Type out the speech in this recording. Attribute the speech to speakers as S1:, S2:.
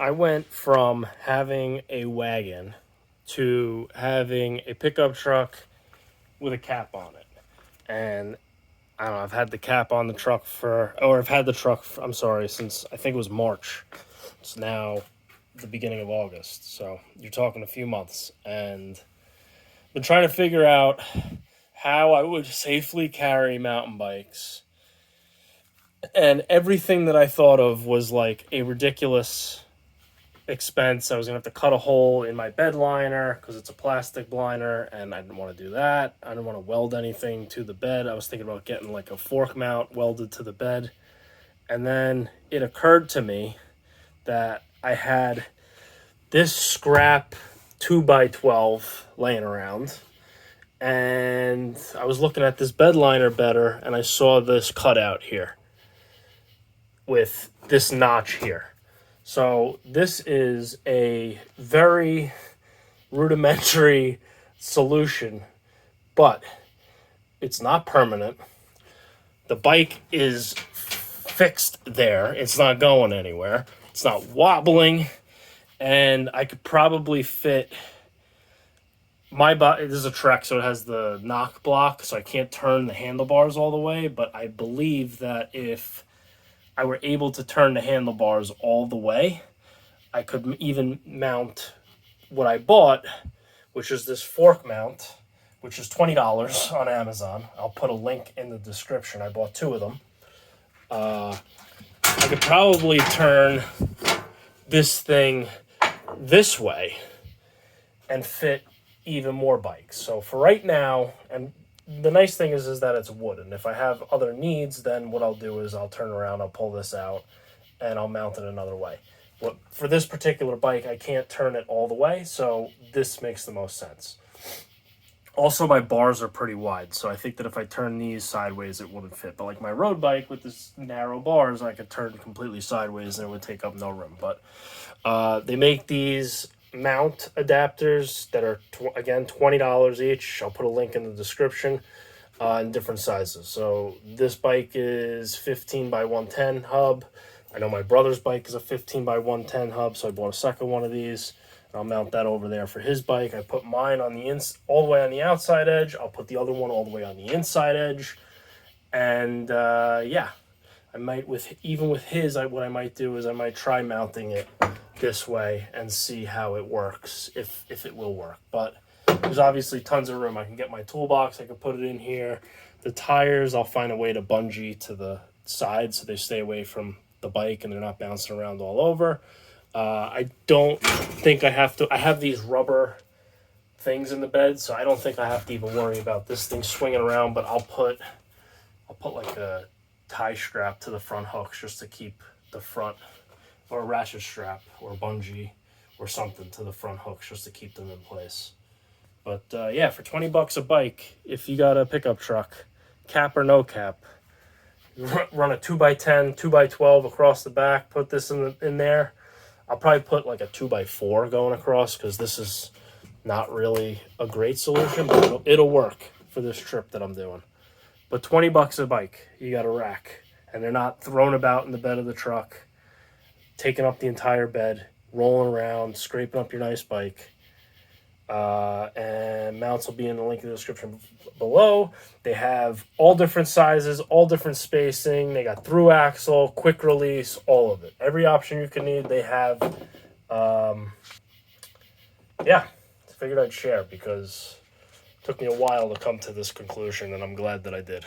S1: I went from having a wagon to having a pickup truck with a cap on it. And I don't know, I've had the cap on the truck I've had the truck, I'm sorry, since I think it was March. It's now the beginning of August. So you're talking a few months. And been trying to figure out how I would safely carry mountain bikes. And everything that I thought of was like a ridiculous expense. I was gonna have to cut a hole in my bed liner because it's a plastic liner, and I didn't want to do that. I didn't want to weld anything to the bed. I was thinking about getting like a fork mount welded to the bed, and then it occurred to me that I had this scrap 2x12 laying around, and I was looking at this bed liner better, and I saw this cutout here with this notch here. So this is a very rudimentary solution, but it's not permanent. The bike is fixed there. It's not going anywhere. It's not wobbling. And I could probably fit my bike. This is a Trek, so it has the knock block, so I can't turn the handlebars all the way. But I believe that if I were able to turn the handlebars all the way, I could even mount what I bought, which is this fork mount, which is $20 on Amazon. I'll put a link in the description. I bought two of them. I could probably turn this thing this way and fit even more bikes. So for right now, and the nice thing is that it's wood, and if I have other needs, then what I'll do is I'll turn around, I'll pull this out, and I'll mount it another way. But for this particular bike, I can't turn it all the way, so this makes the most sense. Also, my bars are pretty wide, so I think that if I turn these sideways, it wouldn't fit. But like my road bike with this narrow bars, I could turn completely sideways and it would take up no room. But they make these mount adapters that are, again, $20 each. I'll put a link in the description, in different sizes. So this bike is 15 by 110 hub. I know my brother's bike is a 15 by 110 hub, so I bought a second one of these. I'll mount that over there for his bike. I put mine on the all the way on the outside edge. I'll put the other one all the way on the inside edge. And yeah, I might, even with his, what I might do is I might try mounting it this way and see how it works, if it will work. But there's obviously tons of room. I can get my toolbox, I can put it in here. The tires, I'll find a way to bungee to the side so they stay away from the bike and they're not bouncing around all over. I don't think I have to. I have these rubber things in the bed, so I don't think I have to even worry about this thing swinging around. But I'll put like a tie strap to the front hooks just to keep the front, or a ratchet strap or a bungee or something to the front hooks just to keep them in place. But yeah, for $20 a bike, if you got a pickup truck, cap or no cap, run a 2x10, 2x12 across the back. Put this in there. I'll probably put like a 2x4 going across because this is not really a great solution, but it'll work for this trip that I'm doing. But $20 a bike, you got a rack, and they're not thrown about in the bed of the truck, taking up the entire bed, rolling around, scraping up your nice bike. And mounts will be in the link in the description below. They have all different sizes, all different spacing. They got through axle, quick release, all of it. Every option you can need, they have. Yeah, I figured I'd share because it took me a while to come to this conclusion, and I'm glad that I did.